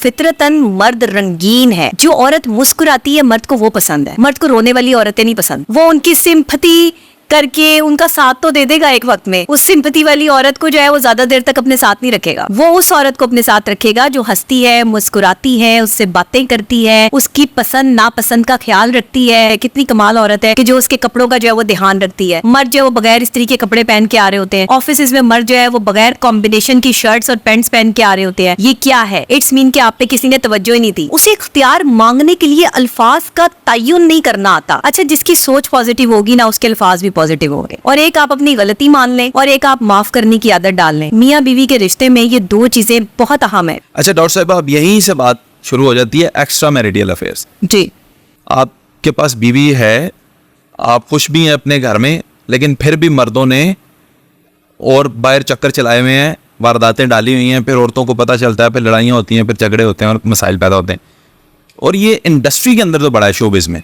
फितरतन मर्द रंगीन है। जो औरत मुस्कुराती है मर्द को वो पसंद है, मर्द को रोने वाली औरतें नहीं पसंद। वो उनकी सिंपैथी करके उनका साथ तो दे देगा एक वक्त में, उस सिंपैथी वाली औरत को जो है वो ज्यादा देर तक अपने साथ नहीं रखेगा। वो उस औरत को अपने साथ रखेगा जो हंसती है, मुस्कुराती है, उससे बातें करती है, उसकी पसंद नापसंद का ख्याल रखती है। कितनी कमाल औरत है कि जो उसके कपड़ों का जो है वो ध्यान रखती है। मर्द जो है वो बगैर इस्त्री के कपड़े पहन के आ रहे होते हैं ऑफिस में, मर्द जो है वो बगैर कॉम्बिनेशन की शर्ट्स और पैंट्स पहन के आ रहे होते हैं। ये क्या है? इट्स मीन कि आप पे किसी ने तवज्जो ही नहीं दी। उसे इख्तियार मांगने के लिए अल्फाज का तयन नहीं करना आता। अच्छा, जिसकी सोच पॉजिटिव होगी ना उसके अल्फाज भी पॉजिटिव होंगे। और एक आप अपनी गलती मान लें और एक आप माफ करने की आदत डाल लें। मियाँ बीवी के रिश्ते में ये दो चीजें बहुत अहम है। अच्छा डॉक्टर साहब, अब यहीं से बात शुरू हो जाती है एक्स्ट्रा मैरिटल अफेयर्स। जी, आपके पास बीवी है, आप खुश भी हैं अपने घर में, लेकिन फिर भी मर्दों ने और बाहर चक्कर चलाए हुए हैं, वारदातें डाली हुई हैं, फिर औरतों को पता चलता है, फिर लड़ाइयाँ होती हैं, फिर झगड़े होते हैं और मसाइल पैदा होते हैं। और ये इंडस्ट्री के अंदर तो बड़ा है, शोबिज़ में,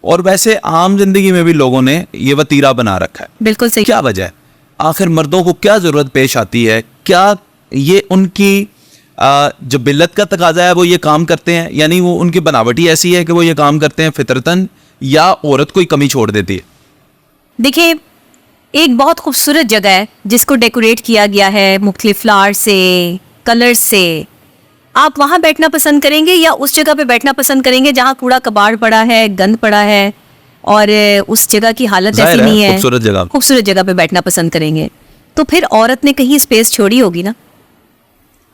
और वैसे आम जिंदगी में भी लोगों ने ये वतीरा बना रखा है। बिल्कुल सही। क्या वजह है? आखिर मर्दों को क्या जरूरत पेश आती है? क्या ये उनकी जो बिल्लत का तकाजा है वो ये काम करते हैं, यानी वो उनकी बनावटी ऐसी है कि वो ये काम करते हैं फितरतन, या औरत कोई कमी छोड़ देती है? देखिए, एक बहुत खूबसूरत जगह है जिसको डेकोरेट किया गया है मुख्तलिफ फ्लावर से, कलर से। आप वहां बैठना पसंद करेंगे या उस जगह पे बैठना पसंद करेंगे जहां कूड़ा कबाड़ पड़ा है, गंद पड़ा है और उस जगह की हालत ऐसी नहीं है? खूबसूरत जगह पे बैठना पसंद करेंगे। तो फिर औरत ने कहीं स्पेस छोड़ी होगी ना।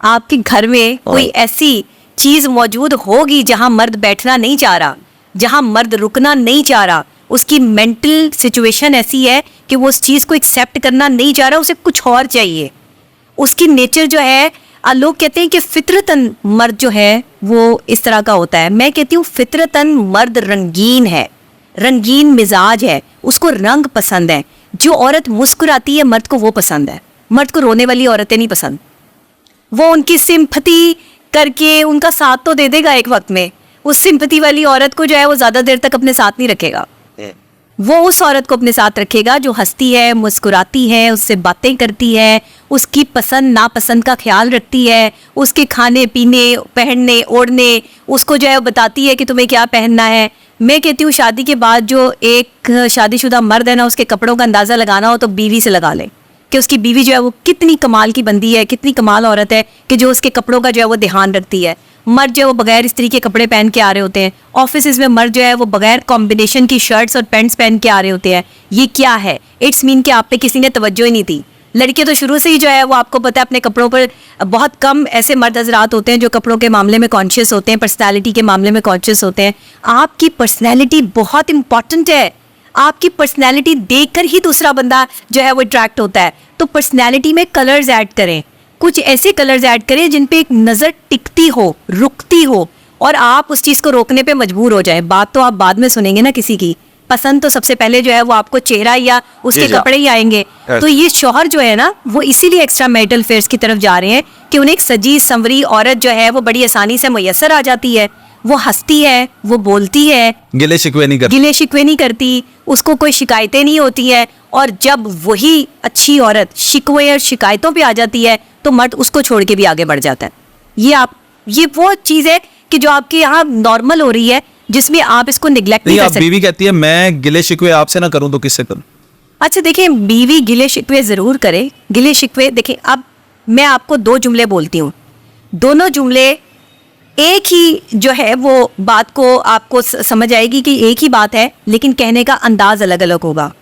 आपके घर में कोई ऐसी चीज मौजूद होगी जहां मर्द बैठना नहीं चाह रहा, जहां मर्द रुकना नहीं चाह रहा। उसकी मेंटल सिचुएशन ऐसी है कि वो उस चीज को एक्सेप्ट करना नहीं चाह रहा, उसे कुछ और चाहिए। उसकी नेचर जो है, लोग कहते हैं कि फितरतन मर्द जो है वो इस तरह का होता है। मैं कहती हूँ फितरतन मर्द रंगीन है, रंगीन मिजाज है, उसको रंग पसंद है। जो औरत मुस्कुराती है मर्द को वो पसंद है, मर्द को रोने वाली औरतें नहीं पसंद। वो उनकी सिंपैथी करके उनका साथ तो दे देगा एक वक्त में, उस सिंपैथी वाली औरत को जो है वो ज्यादा देर तक अपने साथ नहीं रखेगा। वो उस औरत को अपने साथ रखेगा जो हंसती है, मुस्कुराती है, उससे बातें करती है, उसकी पसंद नापसंद का ख्याल रखती है, उसके खाने पीने, पहनने ओढ़ने, उसको जो है बताती है कि तुम्हें क्या पहनना है। मैं कहती हूँ शादी के बाद जो एक शादीशुदा मर्द है ना, उसके कपड़ों का अंदाज़ा लगाना हो तो बीवी से लगा ले कि उसकी बीवी जो है वो कितनी कमाल की बंदी है, कितनी कमाल औरत है कि जो उसके कपड़ों का जो है वो ध्यान रखती है। मर्द जो है वो बगैर इस्त्री के कपड़े पहन के आ रहे होते हैं ऑफिस में, मर्द जो है वो बगैर कॉम्बिनेशन की शर्ट्स और पैंट्स पहन के आ रहे होते हैं। ये क्या है? इट्स मीन कि आप पे किसी ने तवज्जो ही नहीं दी। लड़के तो शुरू से ही जो है वो आपको पता है अपने कपड़ों पर, बहुत कम ऐसे मर्द हजरात होते हैं जो कपड़ों के मामले में कॉन्शियस होते हैं, पर्सनैलिटी के मामले में कॉन्शियस होते हैं। आपकी पर्सनैलिटी बहुत इंपॉर्टेंट है। आपकी पर्सनैलिटी देखकर ही दूसरा बंदा जो है वो अट्रैक्ट होता है। तो पर्सनैलिटी में कलर्स ऐड करें, कुछ ऐसे कलर्स ऐड करें जिन पे एक नज़र टिकती हो, रुकती हो, और आप उस चीज़ को रोकने पे मजबूर हो जाए। बात तो आप बाद में सुनेंगे ना किसी की, पसंद तो सबसे पहले जो है वो आपको चेहरा या उसके कपड़े ही आएंगे। तो ये शौहर जो है ना वो इसीलिए एक्स्ट्रा मैरिटल अफेयर्स की तरफ जा रहे हैं कि उन्हें एक सजी संवरी औरत जो है वो बड़ी आसानी से मुयस्सर आ जाती है। वो हंसती है, वो बोलती है, गिले शिकवे नहीं करती, उसको कोई शिकायतें नहीं होती है। और जब वही अच्छी औरत शिकवे और शिकायतों पे आ जाती है तो मर्द उसको छोड़ के भी आगे बढ़ जाता है। ये वो चीज़ है कि जो आपके यहाँ नॉर्मल हो रही है, जिसमें आप इसको निगलेक्ट नहीं कर सकते। बीवी कहती है मैं गिले शिकवे आपसे ना करूं तो किससे करूं? अच्छा देखिए, बीवी गिले शिकवे जरूर करे। गिले शिकवे देखिए, अब मैं आपको दो जुमले बोलती हूँ, दोनों जुमले एक ही जो है वो बात को आपको समझ आएगी कि एक ही बात है, लेकिन कहने का अंदाज अलग अलग होगा।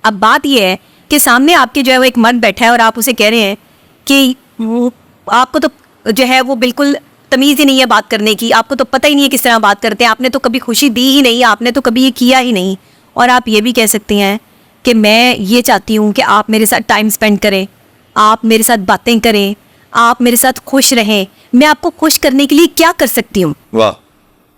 अब बात यह है कि सामने आपके जो है वो एक मर्द बैठा है और आप उसे कह रहे हैं कि आपको तो जो है वो बिल्कुल तमीज़ ही नहीं है बात करने की, आपको तो पता ही नहीं है किस तरह बात करते हैं, आपने तो कभी खुशी दी ही नहीं, आपने तो कभी ये किया ही नहीं। और आप ये भी कह सकते हैं कि मैं ये चाहती हूँ कि आप मेरे साथ टाइम स्पेंड करें, आप मेरे साथ बातें करें, आप मेरे साथ खुश रहें। मैं आपको खुश करने के लिए क्या कर सकती हूँ? वाह,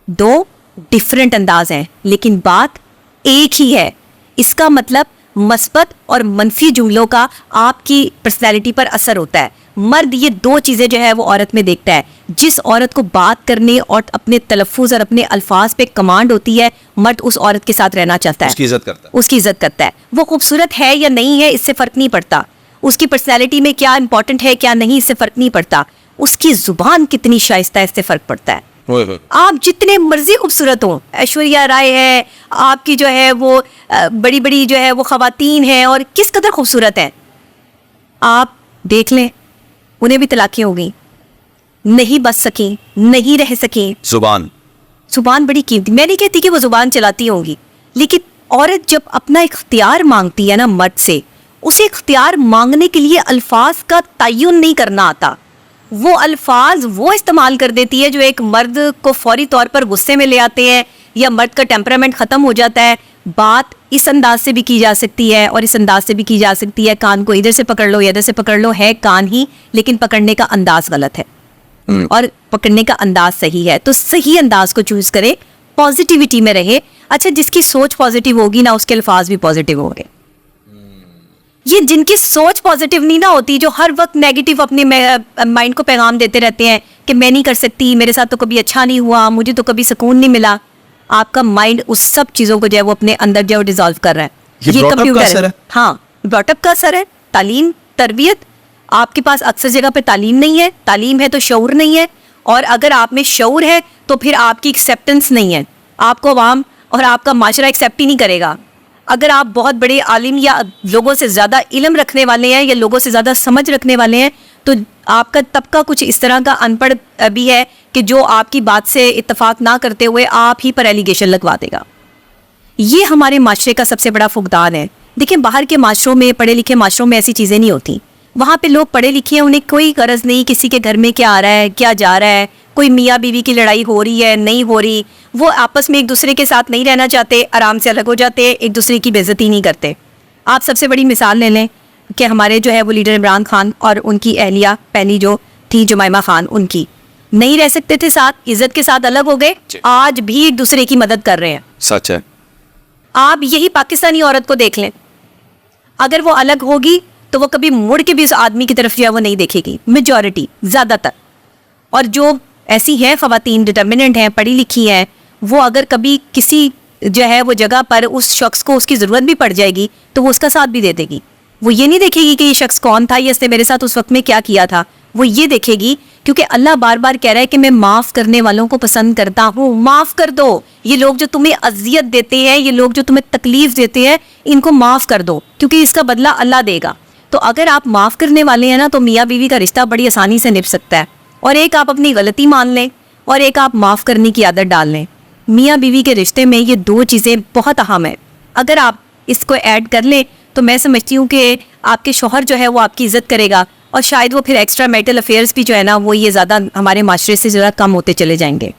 दो डिफरेंट अंदाज हैं लेकिन बात एक ही है। इसका मतलब मस्बत और मनफी जुमलों का आपकी पर्सनैलिटी पर असर होता है। मर्द ये दो चीज़ें जो है वो औरत में देखता है। जिस औरत को बात करने और अपने तलफ़ुज़ और अपने अल्फाज पे कमांड होती है, मर्द उस औरत के साथ रहना चाहता है, उसकी इज्जत करता है। वो खूबसूरत है या नहीं है इससे फ़र्क नहीं पड़ता, उसकी पर्सनैलिटी में क्या इंपॉर्टेंट है क्या नहीं इससे फ़र्क नहीं पड़ता। उसकी जुबान कितनी शाइस्ता है, इससे फर्क पड़ता है। ओए होए। आप जितने मर्जी खूबसूरत हो, ऐश्वर्या राय है आपकी जो है वो बड़ी बड़ी जो है वो खवातीन हैं और किस कदर खूबसूरत हैं, आप देख लें उन्हें भी तलाक़ें हो गई, नहीं बच सकी, नहीं रह सकी। जुबान बड़ी कीमती, मैं नहीं कहती कि वो जुबान चलाती होंगी, लेकिन औरत जब अपना इख्तियार मांगती है ना मर्द से, उसे इख्तियार मांगने के लिए अल्फाज का तयन नहीं करना आता, वो अल्फाज वो इस्तेमाल कर देती है जो एक मर्द को फौरी तौर पर गुस्से में ले आते हैं या मर्द का टेम्परामेंट ख़त्म हो जाता है। बात इस अंदाज से भी की जा सकती है और इस अंदाज से भी की जा सकती है, कान को इधर से पकड़ लो या इधर से पकड़ लो, है कान ही लेकिन पकड़ने का अंदाज गलत है और पकड़ने का अंदाज सही है। तो सही अंदाज को चूज करें, पॉजिटिविटी में रहे। अच्छा, जिसकी सोच पॉजिटिव होगी ना उसके अल्फाज भी पॉजिटिव होंगे। ये जिनकी सोच पॉजिटिव नहीं ना होती, जो हर वक्त नेगेटिव अपने माइंड को पैगाम देते रहते हैं कि मैं नहीं कर सकती, मेरे साथ तो कभी अच्छा नहीं हुआ, मुझे तो कभी सुकून नहीं मिला, आपका माइंड उस सब चीजों को जो है वो अपने अंदर जो डिसॉल्व कर रहा है। ये कंप्यूटर का असर है। हाँ, ब्रॉटअप का असर है, तालीम, तरबियत। आपके पास अक्सर जगह पे तालीम नहीं है, तालीम है तो शऊर नहीं है, और अगर आप में शऊर है तो फिर आपकी एक्सेप्टेंस नहीं है, आपको अवाम और आपका माशरा एक्सेप्ट ही नहीं करेगा। अगर आप बहुत बड़े आलिम या लोगों से ज़्यादा इल्म रखने वाले हैं या लोगों से ज़्यादा समझ रखने वाले हैं, तो आपका तबका कुछ इस तरह का अनपढ़ भी है कि जो आपकी बात से इत्तेफाक ना करते हुए आप ही पर एलिगेशन लगवा देगा। ये हमारे माशरे का सबसे बड़ा फुकदान है। देखिए, बाहर के माशरों में, पढ़े लिखे माशरों में ऐसी चीज़ें नहीं होती। वहाँ पे लोग पढ़े लिखे हैं, उन्हें कोई गरज नहीं किसी के घर में क्या आ रहा है, क्या जा रहा है, कोई मियाँ बीवी की लड़ाई हो रही है, नहीं हो रही, वो आपस में एक दूसरे के साथ नहीं रहना चाहते, आराम से अलग हो जाते, एक दूसरे की बेइज्जती नहीं करते। आप सबसे बड़ी मिसाल ले लें कि हमारे जो है वो लीडर इमरान खान और उनकी अहलिया पहली जो थी जुमैमा खान, उनकी नहीं रह सकते थे साथ, इज्जत के साथ अलग हो गए, आज भी एक दूसरे की मदद कर रहे हैं। सच है। आप यही पाकिस्तानी औरत को देख लें, अगर वो अलग होगी तो वो कभी मुड़ के भी उस आदमी की तरफ जो है वो नहीं देखेगी, मेजॉरिटी, ज़्यादातर। और जो ऐसी हैं ख़वातीन, डिटर्मिनेंट हैं, पढ़ी लिखी हैं, वो अगर कभी किसी जो है वो जगह पर उस शख्स को उसकी ज़रूरत भी पड़ जाएगी तो वो उसका साथ भी दे देगी। वो ये नहीं देखेगी कि ये शख्स कौन था या इसने मेरे साथ उस वक्त में क्या किया था, वो ये देखेगी क्योंकि अल्लाह बार बार कह रहा है कि मैं माफ़ करने वालों को पसंद करता हूँ, माफ़ कर दो। ये लोग जो तुम्हें अजियत देते हैं, ये लोग जो तुम्हें तकलीफ देते हैं, इनको माफ़ कर दो क्योंकि इसका बदला अल्लाह देगा। तो अगर आप माफ़ करने वाले हैं ना तो मियाँ बीवी का रिश्ता बड़ी आसानी से निभ सकता है। और एक आप अपनी गलती मान लें और एक आप माफ़ करने की आदत डाल लें। मियाँ बीवी के रिश्ते में ये दो चीज़ें बहुत अहम है। अगर आप इसको ऐड कर लें तो मैं समझती हूँ कि आपके शौहर जो है वो आपकी इज़्ज़त करेगा और शायद वो फिर एक्स्ट्रा मैरिटल अफेयर्स भी जो है ना वो ये ज़्यादा हमारे माशरे से ज़्यादा कम होते चले जाएंगे।